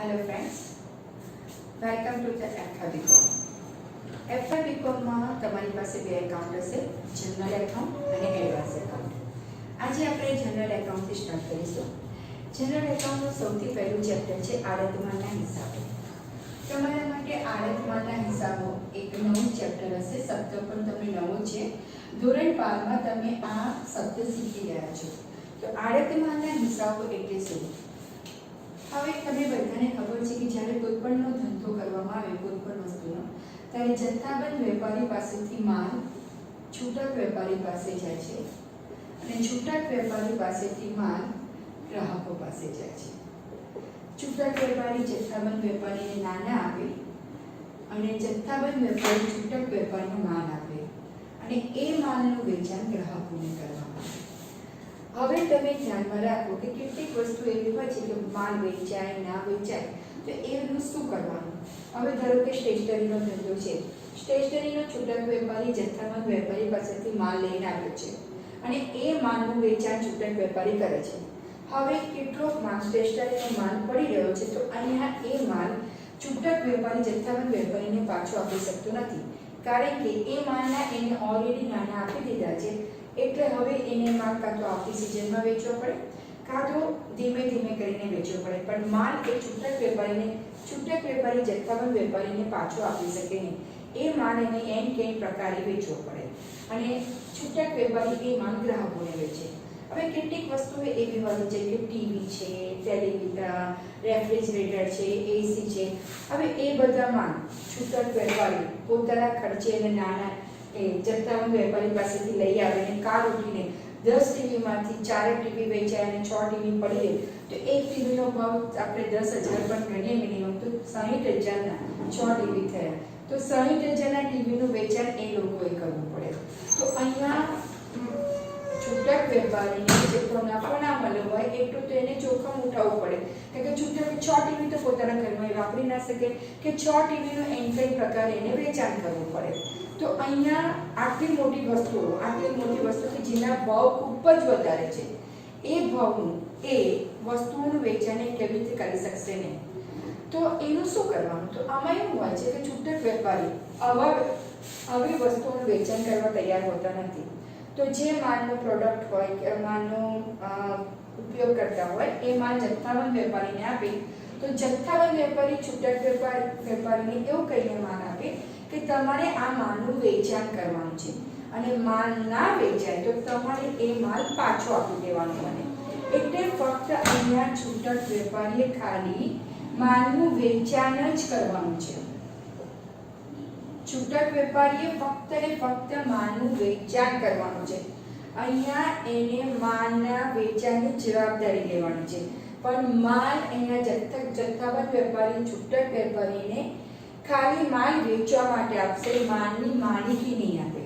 Hello friends, welcome to the FI BCom. FI BCom માં તમારી પાસે બે એકાઉન્ટ હશે, જનરલ એકાઉન્ટ અને એડવાન્સ એકાઉન્ટ. આજે આપણે જનરલ એકાઉન્ટથી સ્ટાર્ટ કરીશું. જનરલ એકાઉન્ટનું સૌથી પહેલું ચેપ્ટર છે આડતમાલના હિસાબો. તમારા માટે આડતમાલના હિસાબો એક નવું ચેપ્ટર હશે, શબ્દ પણ તમને નવો છે. ધોરણ 12 માં તમે આ શબ્દ શીખી ગયા છો. તો આડતમાલના હિસાબો એટલે શું? હવે તમને બધાને ખબર છે કે જ્યારે કોઈ પણનો ધંધો કરવામાં આવે કોઈ પણ વસ્તુનો, ત્યારે જથ્થાબંધ વેપારી પાસેથી માલ છૂટક વેપારી પાસે જાય છે અને છૂટક વેપારી પાસેથી માલ ગ્રાહકો પાસે જાય છે. છૂટક વેપારી જથ્થાબંધ વેપારીને નાના આપે અને જથ્થાબંધ વેપારી છૂટક વેપારીને માલ આપે અને એ માલનું વેચાણ ગ્રાહકોને કરવામાં આવે. હવે તમે ધ્યાનમાં રાખો કે કેટલીક વસ્તુ એવી હોય છે કે માલ વેચાય ના વેચાય, તો એનું શું કરવાનું? હવે ધારો કે સ્ટેશનરીનો ધંધો છે, સ્ટેશનરીનો છૂટક વેપારી જથ્થાબંધ વેપારી પાસેથી માલ લઈને આવ્યો છે અને એ માલનું વેચાણ છૂટક વેપારી કરે છે. હવે કેટલોક માલ સ્ટેશનરીનો માલ પડી રહ્યો છે, તો અહીંયા એ માલ છૂટક વેપારી જથ્થાબંધ વેપારીને પાછો આપી શકતો નથી, કારણ કે એ માલના એને ઓલરેડી નાના આપી દીધા છે. એટલે હવે એને માલ કાં તો આવતી સિઝનમાં વેચવો પડે, કાં તો ધીમે ધીમે કરીને વેચવો પડે, પણ માલ એ છૂટક વેપારી જથ્થાબંધ વેપારીને પાછો આપી શકે નહીં. એ માલ એને એન કેન પ્રકારે વેચવો પડે અને છૂટક વેપારી એ માલ ગ્રાહકોને વેચે. હવે કેટલીક વસ્તુઓ એવી હોય છે કે ટીવી છે, ટેલિવિઝન, રેફ્રિજરેટર છે, એસી છે. હવે એ બધા માલ છૂટક વેપારી પોતાના ખર્ચે અને નાના એ જથ્થાબંધ વેપારી પાસેથી લઈ આવે અને કાર ઉઠીને 10 ટીવીમાંથી 4 ટીવી વેચાય અને 6 ટીવી પડી રહે, તો એક ટીવીનો ભાવ આપણે 10,000 પણ ગણીએ મિનિમમ, તો 60,000ના 6 ટીવી થયા, તો 60,000ના ટીવીનું વેચાણ એ લોકોએ કરવું પડે. તો અહીંયા છૂટક વેપારીને જેટલો નફો ના મળ્યો હોય એટલું તો એને જોખમ ઉઠાવવું પડે, કારણ કે છૂટક 6 ટીવી તો પોતાના ઘરમાં વાપરી ના શકે કે 6 ટીવીનું એન કઈ પ્રકારે એને વેચાણ કરવું પડે. તો અહીંયા આટલી મોટી વસ્તુ કે જેના ભાવ ખૂબ જ વધારે છે, એ ભાવનું એ વસ્તુઓનું વેચાણ કેવી રીતે કરી શકશે નહીં? તો એનું શું કરવાનું? તો આમાં એવું હોય છે કે છૂટક વેપારી આવી વસ્તુઓનું વેચાણ કરવા તૈયાર હોતા નથી. તો જે માલનો પ્રોડક્ટ હોય કે માલનો ઉપયોગ કરતા હોય એ માલ જથ્થાબંધ વેપારીને આપે, તો જથ્થાબંધ વેપારી છૂટક વેપારીને એવું કહીને માલ આપે કે તમારે આ માલનું વેચાણ કરવાનું છે અને માલ ના વેચાય તો તમારે એ માલ પાછો આપી દેવાનો બને. એટલે ફક્ત અહીંયા છૂટક વેપારીએ ખાલી માલનું વેચાણ જ કરવાનું છે. છૂટક વેપારીએ ફક્ત ને ફક્ત માલનું વેચાણ કરવાનું છે. અહીંયા એને માલના વેચાણની જવાબદારી લેવાની છે, પણ માલ અહીંયા જથ્થાબંધ વેપારી છૂટક વેપારીને ખાલી માલ વેચવા માટે આપશે, માલની માલિકી નહીં આપે.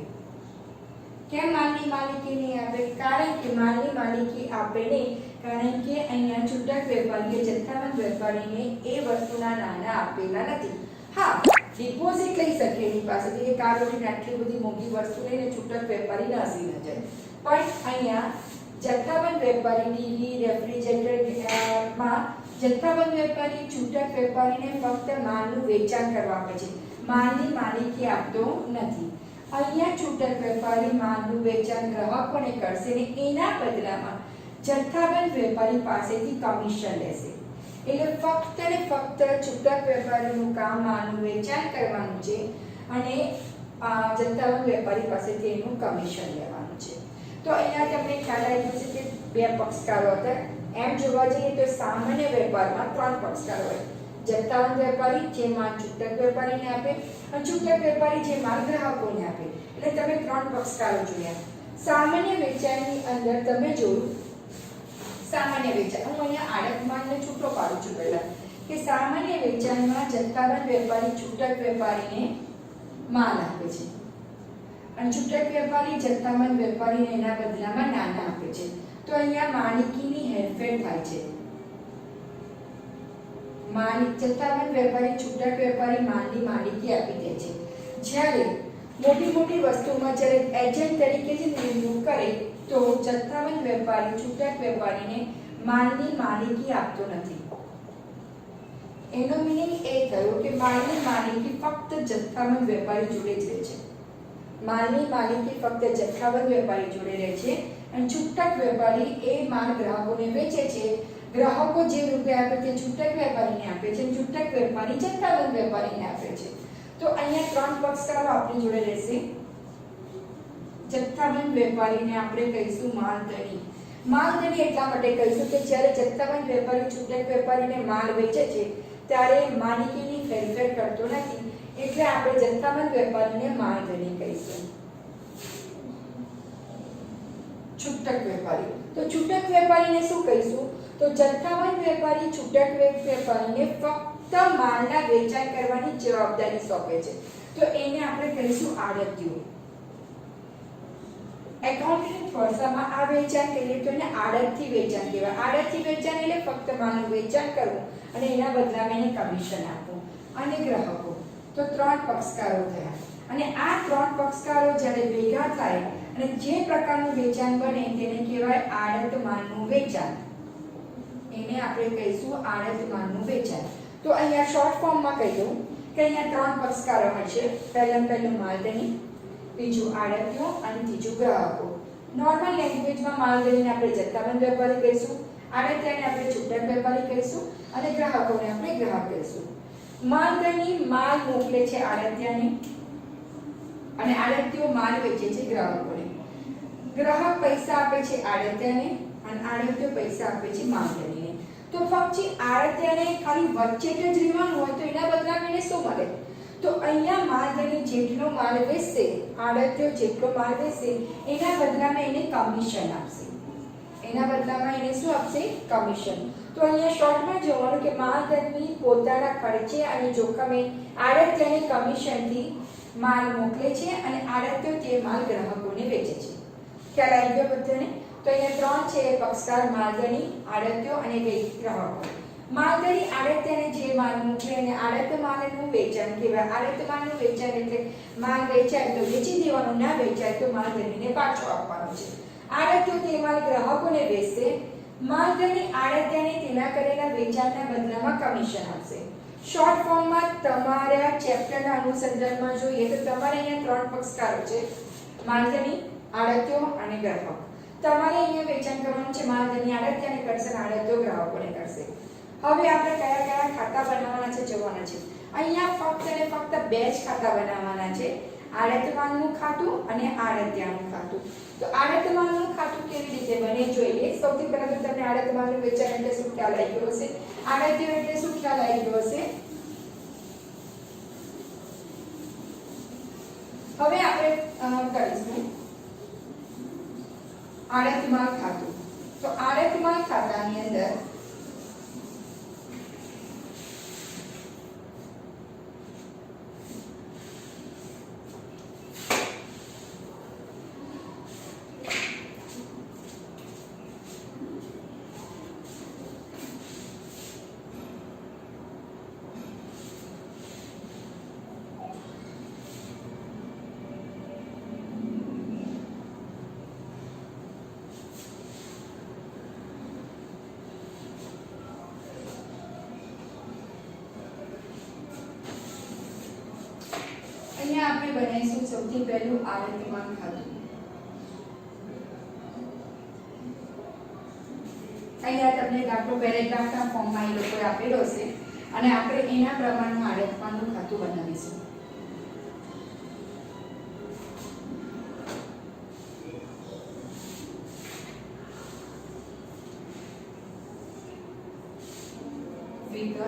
કેમ માલની માલિકી નહીં આપે? કારણ કે માલની માલિકી આપે નહીં, કારણ કે અહીંયા છૂટક વેપારીએ જથ્થાબંધ વેપારીને એ વસ્તુના નાના આપેલા નથી. હા, ડિપોઝિટ લઈ શકે એની પાસેથી કે કારોની આટલી બધી મોંઘી વસ્તુ લઈને છૂટક વેપારી નાસી ન જાય, પણ અહીંયા જથ્થાબંધ વેપારી ટીવી, રેફ્રિજરેટરમાં જથ્થાબંધ વેપારી છૂટક વેપારીને ફક્ત માલનું વેચાણ કરવા આપે છે, માલની માલિકી આપતો નથી. અહીંયા છૂટક વેપારી માલનું વેચાણ ગ્રાહકોને કરશે અને એના બદલામાં જથ્થાબંધ વેપારી પાસેથી કમિશન લેશે. એટલે ફક્ત ને ફક્ત છૂટક વેપારીનું કામ માલનું વેચાણ કરવાનું છે અને જથ્થાબંધ વેપારી પાસેથી એનું કમિશન લેવાનું છે. તો અહીંયા તમને ખ્યાલ આવી જશે કે બે પક્ષકારો હતા. એમ જોવા જઈએ તો સામાન્ય વેપારમાં 3 પક્ષકાર હોય: જથ્થાબંધ વેપારી જે માલ છૂટક વેપારીને આપે અને છૂટક વેપારી જે માલ ગ્રાહકોને આપે. એટલે તમે 3 પક્ષકારો જોયા. સામાન્ય વેચાણની અંદર તમે જોયું સામાન્ય વેચાણ, હું અહીંયા આડત માલને છૂટો પાડું છું પહેલા, કે સામાન્ય વેચાણમાં જથ્થાબંધ વેપારી છૂટક વેપારીને માલ આપે છે અને છૂટક વેપારી જથ્થાબંધ વેપારીને એના બદલામાં નાના આપે છે. તો અહીંયા માલિકીની હેરફેર થાય છે. જથ્થાબંધ વેપારી છૂટક વેપારી માલની માલિકી આપી દે છે, જ્યારે મોટી વસ્તુમાં જ્યારે એજન્ટ તરીકે જે નિમણૂક કરે તો જથ્થાબંધ વેપારી છૂટક વેપારીને માલની માલિકી આપતો નથી. એનો મીનિંગ એ થયો કે માલની માલિકી ફક્ત જથ્થાબંધ વેપારી જોડે જ રહે છે. માલની માલિકી ફક્ત જથ્થાબંધ વેપારી જોડે રહે છે અને છૂટક વેપારી એ માલ ગ્રાહકોને વેચે છે. ગ્રાહકો જે રૂપિયા આપે તે છૂટક વેપારીને આપે છે, છૂટક વેપારી જથ્થાબંધ વેપારીને આપે છે. તો અહીંયા ત્રણ પક્ષકારો આપણી જોડે રહેશે. જથ્થાબંધ વેપારીને આપણે કહીશું માલધણી. માલધણી એટલા માટે કહીશું કે જ્યારે જથ્થાબંધ વેપારી છૂટક વેપારીને માલ વેચે છે ત્યારે માલિકીની ફેરફાર કરતો નથી, એટલે આપણે જથ્થાબંધ વેપારીને માલધણી કહીશું. છૂટક વેપારી, તો છૂટક વેપારીને શું કહીશું? તો જથ્થાબંધ વેપારી છૂટક વેપારીને ફક્ત માલના વેચાણ કરવાની જવાબદારી સોંપે છે, તો એને આપણે કહીશું આડતિયું. એકાઉન્ટિંગ ભાષામાં આ વેચાણ કહીએ તો એને આડતથી વેચાણ કહેવાય. આડતથી વેચાણ એટલે ફક્ત માલનું વેચાણ કરવું અને એના બદલામાં એને કમિશન આપવું. અને ગ્રાહકો, તો ત્રણ પક્ષકારો થયા અને આ ત્રણ પક્ષકારો જ્યારે ભેગા થાય અને જે પ્રકારનું વેચાણ બને તેને કહેવાય આડત માલનું વેચાણ. એને આપણે કહીશું આડત માલનું વેચાણ. તો અહીંયા શોર્ટ ફોર્મમાં કહી દઉં કે અહીંયા ત્રણ પક્ષકારો હશે. પહેલું માલધણી, બીજું આડતિયો અને ત્રીજું ગ્રાહકો. નોર્મલ લેંગ્વેજમાં માલધણીને આપણે જથ્થાબંધ વેપારી કહીશું, આડતિયાને આપણે છૂટક વેપારી કહીશું અને ગ્રાહકોને આપણે ગ્રાહક કહીશું. માલધણી માલ મોકલે છે આડતિયાને અને આડતિયો માલ વેચે છે ગ્રાહકોને. ગ્રાહક પૈસા આપે છે આડતિયાને અને આડતિયો પૈસા આપે છે માલધણીને. તો ફક્ત આડતિયાને ખાલી વચ્ચે જ રહેવાનું હોય તો એના બદલામાં એને શું મળે? તો અહીંયા માલધણી જેટલો માલ વેચશે, આડતિયો જેટલો માલ વેચશે એના બદલામાં એને કમિશન આપશે. એના બદલામાં એને શું આપશે? કમિશન. તો અહીંયા શોર્ટમાં જોવાનું કે માલધણી પોતાના ખર્ચે અને જોખમે આડતિયાને કમિશનથી માલ મોકલે છે અને આડતિયો તે માલ ગ્રાહકોને વેચે છે. ખ્યાલ આવી ગયો બધાને? તો અહીંયા ત્રણ છે પક્ષકાર: માલધણી, આડતિયો અને ગ્રાહકો. માલધણી આડતિયાને જે માલ મોકલે અને આડત માલનું વેચાણ કહેવાય. આડત માલનું વેચાણ એટલે માલ વેચાય તો વેચી દેવાનો, ના વેચાય તો માલધણીને પાછો આપવાનો છે. આડતિયો તે માલ ગ્રાહકોને વેચશે. માલધણી આડતિયાને તેના કરેલા વેચાણના બદલામાં કમિશન આપશે. શોર્ટ ફોર્મમાં તમારા ચેપ્ટરના અનુસંધાનમાં જોઈએ તો તમારે અહીંયા ત્રણ પક્ષકારો છે: માલધણી, આડતિયો અને ગ્રાહક. તમારે અહીંયા વેચાણ કરવાનું છે. માલધણી આડતિયાને કરશે અને આડતિયો ગ્રાહકોને કરશે. હવે આપણે કયા કયા ખાતા બનાવવાના છે જોવાના છે. અહીંયા ફક્ત અને ફક્ત બે જ ખાતા બનાવવાના છે: આડત માલનું ખાતું અને આડતિયાનું ખાતું. તો આડત માલનું ખાતું કેવી રીતે બને જોઈએ. સૌથી પહેલા તો તમને આડત માલનું વેચાણ એટલે શું ખ્યાલ આવી ગયો હશે, આડતિયો એટલે શું ખ્યાલ આવી ગયો હશે. હવે આપણે કરીશું આડત માલ ખાતું. તો આડત માલ ખાતાની અંદર અહીંયા આપણે બનાવીશું સૌથી પહેલું આડત માલ ખાતું. અહીંયા તમને દાખલો પેરેગ્રાફના ફોર્મમાં એ લોકોએ આપેલો હશે અને આપણે એના પ્રમાણનું આડત માલનું ખાતું બનાવીશું. વિગત,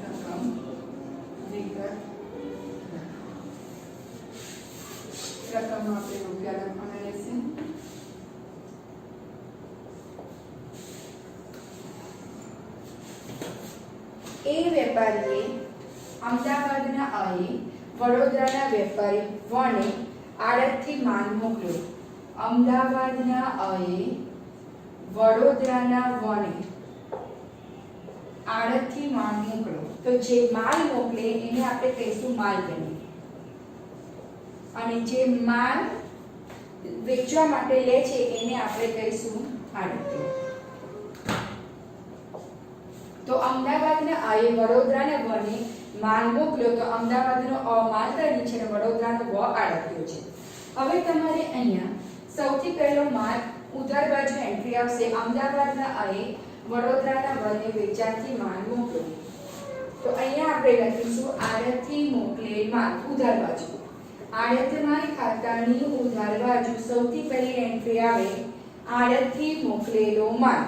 રકમ, વિગત, રકમમાં આપણે રૂપિયા લખવાના રહેશે. એ વેપારીએ અમદાવાદના આએ વડોદરાના વેપારી વણે આડતથી માલ મોકલ્યો. અમદાવાદના આએ વડોદરાના વણે આડતથી માલ મોકલ્યો. તો જે માલ મોકલે એને આપણે કહીશું માલધણી અને જે માલ વેચવા માટે લે છે એને આપણે કહીશું આડતિયો. તો અમદાવાદ અમદાવાદના આએ વડોદરાના વને માલ મોકલ્યો તો અમદાવાદનો અ માલધારી છે અને વડોદરાનો વ આડત્યો છે. હવે તમારે અહીંયા સૌથી પહેલો માલ ઉધાર બાજુ એન્ટ્રી આવશે. અમદાવાદના આએ વડોદરાના વને વેચાણથી માલ મોકલ્યો. તો અહીંયા આપણે લખીશું આડતથી મોકલેલ માલ ઉધાર બાજુ. આડત માલ ખાતાની ઉધાર બાજુ સૌથી પહેલી એન્ટ્રી આવે આડતથી મોકલેલો માલ.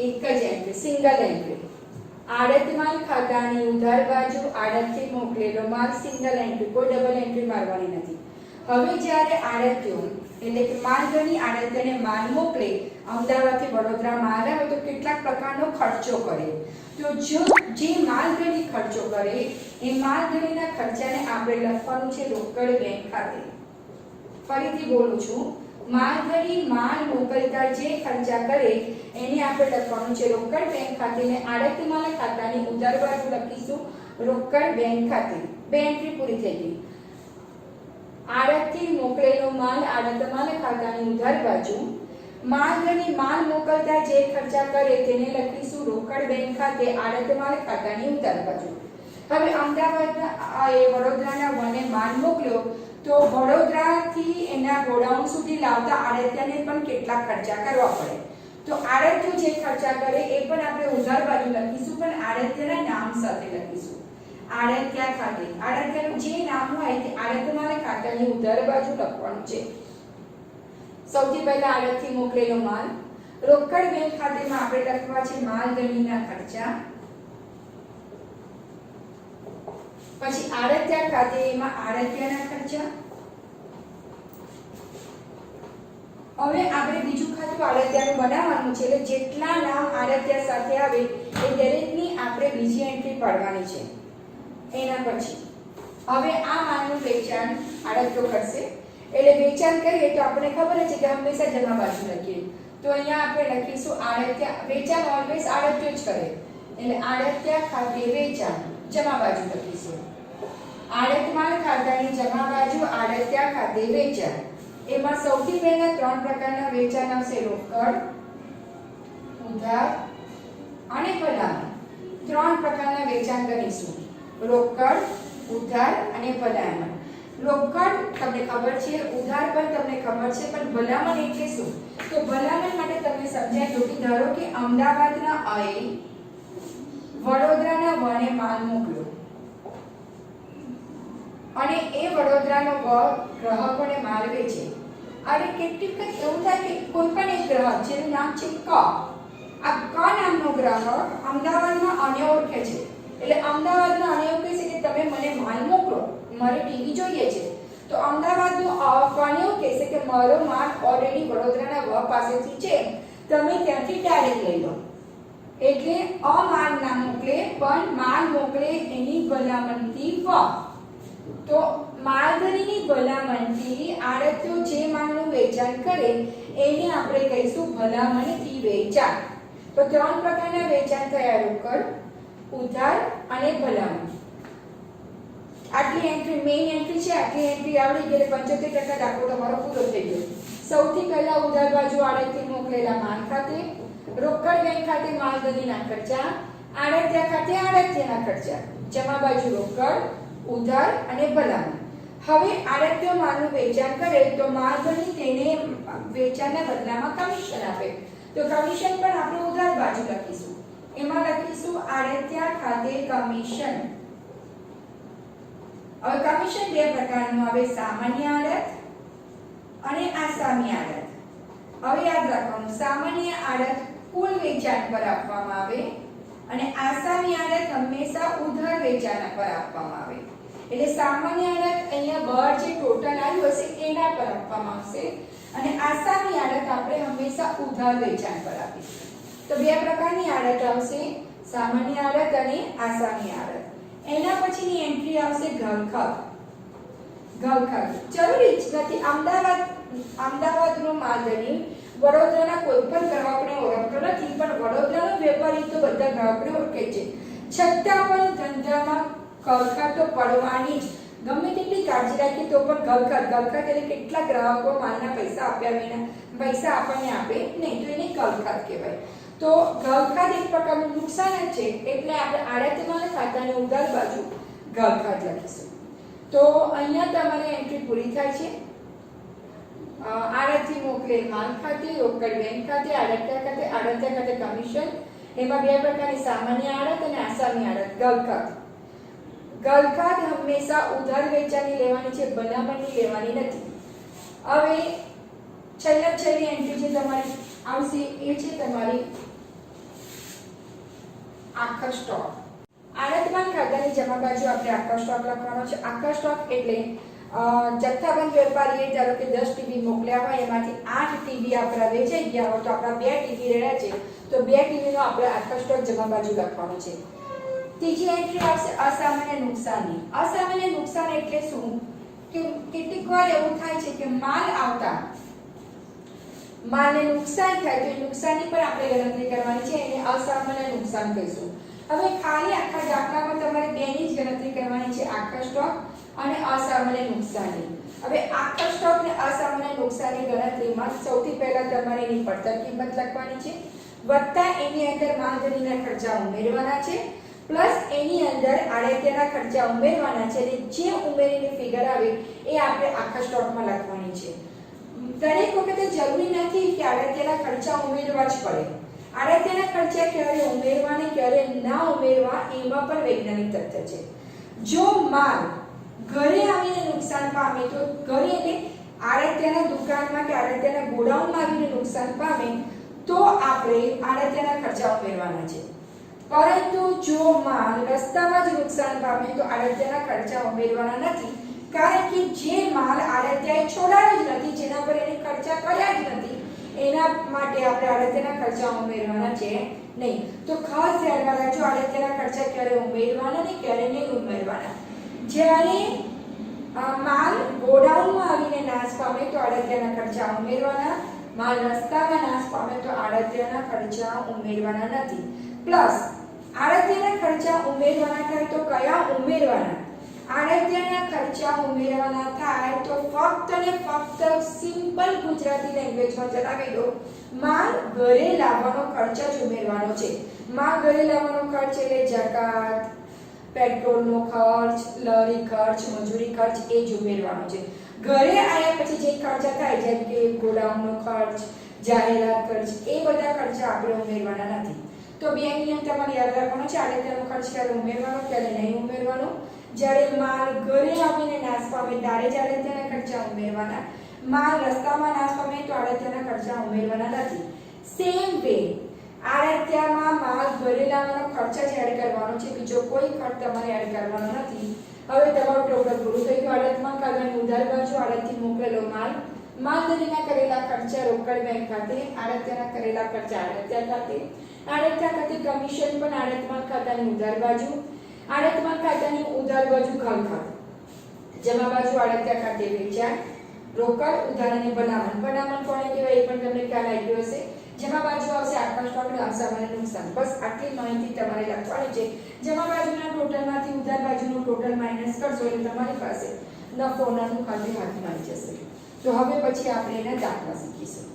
એક જ એન્ટ્રી, સિંગલ એન્ટ્રી. આડત માલ ખાતાની ઉધાર બાજુ આડતથી મોકલેલો માલ, સિંગલ એન્ટ્રી, કોઈ ડબલ એન્ટ્રી મારવાની નથી. હવે જ્યારે આડત્યો એટલે કે માલધણી આડત્યને માલ મોકલે, અમદાવાદથી વડોદરા માલ આવે તો કેટલાક પ્રકારનો ખર્ચો કરે. તો જો જે માલધણી ખર્ચો કરે એ માલધણીના ખર્ચાને આપણે લખવાનું છે રોકડ બેંક ખાતે. ફરીથી બોલું છું, માલધણી માલ મોકલતા જે ખર્ચા કરે એને આપણે લખવાનું છે રોકડ બેંક ખાતે ને આડત માલ ખાતાની ઉધાર બાજુ લખીશું રોકડ બેંક ખાતે. બે એન્ટ્રી પૂરી થઈ ગઈ. આડતથી મોકલેલો માલ આડત માલ ખાતાની ઉધાર બાજુ, માલધણી માલ મોકલતા જે ખર્ચા કરે તેને લખીશું રોકડ બેંક ખાતે આડત માલ ખાતાની ઉધાર બાજુ. હવે અમદાવાદના એ વડોદરાના વને માલ મોકલ્યો તો વડોદરાથી એના ગોડાઉન સુધી લાવતા આડત્યાને પણ કેટલાક ખર્ચા કરવા પડે. તો આડત્યો જે ખર્ચા કરે એ પણ આપણે ઉધાર બાજુ લખીશું, પણ આડત્યના નામ સાથે લખીશું. આડત્યા ખાતે, આડત્યાનું જે નામ હોય તે આડત માલ ખાતાની ઉધાર બાજુ લખવાનું છે. સૌથી પહેલા આડતથી મોકલેલો માલ, રોકડ બેંક ખાતામાં આપણે લખવા છે માલધણીના ખર્ચા. પછી આડત્યા ખાતે એમાં આડત્યાના ખર્ચા. હવે આપણે બીજું ખાતું આડત્યાનું બનાવવાનું છે, એટલે જેટલા નામ આડત્યા સાથે આવે એ દરેકની આપણે બીજી એન્ટ્રી પાડવાની છે. એના પછી હવે આ માલનું વેચાણ આડત્યો કરશે, એટલે વેચાણ કરીએ તો આપણે ખબર છે કે હંમેશા જમા બાજુ લખીએ. તો અહીંયા આપણે લખીશું આડત્યા, વેચાણ ઓલવેઝ આડત્યો જ કરે, એટલે આડત્યા ખાતે વેચાણ જમા બાજુ લખીશું. આડત માલ ખાતાની જમા બાજુ આડત્યા ખાતે વેચાણ. એમાં સૌથી પહેલા ત્રણ પ્રકારના વેચાણ આવશે રોકડ, ઉધાર અને ભલામણ. ત્રણ પ્રકારના વેચાણ કરીશું, રોકડ, ઉધાર અને ભલામણ. રોકડ તમને ખબર છે, ઉધાર પણ તમને ખબર છે, પણ ભલામણ એટલે શું? તો ભલામણ માટે તમને સમજાય દો કે ધારો કે અમદાવાદના આએ વડોદરાના વને માલ મોકલ્યો અને એ વડોદરાનો વ ગ્રાહકોને માલ વેચે. અને કેટલીક એવું થાય કે કોઈ પણ એક ગ્રાહક જેનું નામ છે ક, આ ક નામનો ગ્રાહક અમદાવાદમાં આને ઓળખે છે, એટલે અમદાવાદમાં આને એવું કહે છે કે તમે મને માલ મોકલો, મારે ટીવી જોઈએ છે. તો અમદાવાદનો કોને એવું કહે છે કે મારો માલ ઓલરેડી વડોદરાના વ પાસેથી છે, તમે ત્યાંથી ડાયરેક્ટ લઈ લો. એટલે અ માલ ના મોકલે પણ માલ મોકલે એની ભલામણથી વ. તો માલધણીની ભલામણથી આડત્યો જે માલનું વેચાણ કરે એને આપણે કહીશું ભલામણથી વેચાણ. તો ત્રણ પ્રકારના વેચાણ થયા, રોકડ, ઉધાર અને ભલામણ. આટલી એન્ટ્રી મેઇન એન્ટ્રી છે, આટલી એન્ટ્રી આવડી ગઈ એટલે 75% દાખલો તમારો પૂરો થઈ ગયો. સૌથી પહેલા ઉધાર બાજુ આડતથી મોકલેલા માલ ખાતે, રોકડ બેંક ખાતે માલધણીના ખર્ચા, આડત્યા ખાતે આડત્યના ખર્ચા, જમા બાજુ રોકડ, ઉધાર અને ભલામણ. હવે આડત્યો માલનું વેચાણ કરે તો માલધણી તેને વેચાણના બદલામાં કમિશન આપે. તો કમિશન પણ આપણે ઉધાર બાજુ લખીશું. એમાં લખીશું આડત્યા ખાતે કમિશન. હવે કમિશન બે પ્રકારનું આવે, સામાન્ય આડત અને આસામી આડત. હવે યાદ રાખવાનું, સામાન્ય આડત કુલ વેચાણ પર આપવામાં આવે અને આસામી આડત હંમેશા ઉધાર વેચાણ પર આપવામાં આવે. એટલે સામાન્ય આડત અહીંયા બહાર જે ટોટલ આવ્યું હશે એના પર આપવામાં આવશે અને આસામી આડત આપણે હંમેશા ઉધાર વેચાણ પર આપીશું. તો બે પ્રકારની આડત આવશે, સામાન્ય આડત અને આસામી આડત. એના પછીની એન્ટ્રી આવશે ઘરખર્ચ. ઘરખર્ચ જરૂરી જ નથી, અમદાવાદનો માલધણી વડોદરાના કોઈ પણ ગ્રાહકને ઓળખતો નથી, પણ વડોદરાનો વેપારી તો બધા ગ્રાહકને ઓળખે છે. છતાં પણ ધંધામાં ઘરખર્ચ તો પડવાની જ. ગમે તેટલી કાળજી રાખીએ તો પણ ઘરખર્ચ એટલે કેટલા ગ્રાહકો માલના પૈસા આપ્યા વિના પૈસા આપણને આપે નહીં, તો એને ઘરખર્ચ કહેવાય. તો ઘાલખાત એક પ્રકારનું નુકસાન જ છે, એટલે આપણે આડતમાં ખાતાની ઉધાર બાજુ ઘાલખાત લખીશું. તો અહીંયા તમારી એન્ટ્રી પૂરી થાય છે. આડતથી મોકલેલ માલ ખાતે, રોકડ બેંક ખાતે, આડતિયા ખાતે કમિશન. એમાં બે પ્રકારની સામાન્ય આડત અને આસામી આડત. ઘાલખાત હંમેશા ઉધાર વેચાની લેવાની છે, બનાવવાની લેવાની નથી. હવે છેલ્લી એન્ટ્રી જે તમારી આવશે એ છે તમારી આખા સ્ટોક. આડતમાલ ખાતાની જમા બાજુ આપણે આખા સ્ટોક લખવાનો છે. આખા સ્ટોક એટલે જથ્થાબંધ વેપારીએ ધારો કે 10 ટીવી મોકલ્યા હોય, એમાંથી 8 ટીવી આપણા વેચાઈ ગયા હોય, તો આપણા 2 ટીવી રહ્યા છે, તો 2 ટીવીનો આપણે આખા સ્ટોક જમા બાજુ લખવાનો છે. ત્રીજી એન્ટ્રી આવશે અસામાન્ય નુકસાની. અસામાન્ય નુકસાન એટલે શું કે કેટલીક વાર એવું થાય છે કે માલ આવતા માલને નુકસાન થાય તો એ નુકસાનની પર આપણે ગણતરી કરવાની છે, એને અસામાન્ય નુકસાન કહીશું. હવે ખાલી આખા દાખલામાં તમારે બેની જ ગણતરી કરવાની છે, આખા સ્ટોક અને અસામાન્ય નુકસાની. હવે આખા સ્ટોક અને અસામાન્ય નુકસાનની ગણતરીમાં સૌથી પહેલા તમારે એની પડતર કિંમત લખવાની છે, વત્તા એની અંદર માલધરીના ખર્ચા ઉમેરવાના છે, પ્લસ એની અંદર આડતિયાના ખર્ચા ઉમેરવાના છે, અને જે ઉમેરેલી ફિગર આવે એ આપણે આખા સ્ટોકમાં લખવાની છે. દરેક વખતે જરૂરી નથી કે આડતિયાના ખર્ચા ઉમેરવા જ પડે. આડતિયાના ખર્ચા ક્યારે ઉમેરવા અને ક્યારે ના ઉમેરવા એમાં પણ વૈજ્ઞાનિક તથ્ય છે. જો માલ ઘરે આવીને નુકસાન પામે તો ઘરે એટલે આડતિયાના દુકાનમાં કે આડતિયાના ગોડાઉનમાં આવીને નુકસાન પામે તો આપણે આડતિયાના ખર્ચા ઉમેરવાના છે. પરંતુ જો માલ રસ્તામાં જ નુકસાન પામે તો આડતિયાના ખર્ચા ઉમેરવાના નથી, કારણ કે જે માલ આડતિયાએ છોડાયો જ નથી, જેના પર એને ખર્ચા કર્યા જ નથી, એના માટે આપણે આડતિયાના ખર્ચા ઉમેરવાના છે નહીં. તો ખાસ ધ્યાનમાં રાખજો, આડતિયાના ખર્ચા ક્યારે ઉમેરવાના અને ક્યારે નહીં ઉમેરવાના. જ્યારે માલ ગોડાઉનમાં આવીને નાશ પામે તો આડતિયાના ખર્ચા ઉમેરવાના, માલ રસ્તામાં નાશ પામે તો આડતિયાના ખર્ચા ઉમેરવાના નથી. પ્લસ આડતિયાના ખર્ચા ઉમેરવાના થાય તો કયા ઉમેરવાના? આડતિયાના ખર્ચા ઉમેરવાના થાય તો ફક્ત ને ફક્ત સિમ્પલ ગુજરાતી લેંગ્વેજમાં જણાવી દો, માલ ઘરે લાવવાનો ખર્ચ જ ઉમેરવાનો છે. માલ ઘરે લાવવાનો ખર્ચ એટલે જકાત, પેટ્રોલનો ખર્ચ, લરી ખર્ચ, મજૂરી ખર્ચ એ જ ઉમેરવાનો છે. ઘરે આવ્યા પછી જે ખર્ચા થાય, જેમ કે ગોડાઉનનો ખર્ચ, જાહેરાત ખર્ચ, એ બધા ખર્ચા આપણે ઉમેરવાના નથી. તો બે નિયમ તમારે યાદ રાખવાનો છે. આડતિયાનો ખર્ચ ક્યારે ઉમેરવાનો, ક્યારે નહીં ઉમેરવાનો. જ્યારે માલ ઘરે આવીને નાશ પામે ત્યારે જ આડતિયાના ખર્ચા ઉમેરવાના, માલ રસ્તામાં નાશ પામે તો આડતિયાના ખર્ચા ઉમેરવાના નથી. સેમ વે આડતિયામાં માલ ઘરે લાવવાનો ખર્ચ જ એડ કરવાનો છે, બીજો કોઈ ખર્ચ તમારે એડ કરવાનો નથી. હવે તમારું ટોટલ પૂરું થઈ ગયું. આડતમાં ખાતાની ઉધાર બાજુ આડતથી મોકલેલો માલ, માલધરીના કરેલા ખર્ચા રોકડ બેંક ખાતે, આડતિયાના કરેલા ખર્ચા આડતિયા ખાતે, આડતિયા ખાતે કમિશન પણ આડતમાં ખાતાની ઉધાર બાજુ, આડતમાં ખાતાની ઉધાર બાજુ ઘાલખાત, જમા બાજુ આડતિયા ખાતે વેચાણ, રોકડ, ઉધાર અને બનાવન કોને કહેવાય એ પણ તમને ખ્યાલ આવી ગયો હશે. જમા બાજુ આવશે આખા સ્ટોક અને અસામાન્ય નુકસાન. બસ આટલી માહિતી તમારે લખવાની છે. જમા બાજુના ટોટલમાંથી ઉધાર બાજુનું ટોટલ માઈનસ કરશો એટલે તમારી પાસે નફો નાનું ખાતે હાથમાં આવી જશે. તો હવે પછી આપણે એના દાખલા શીખીશું.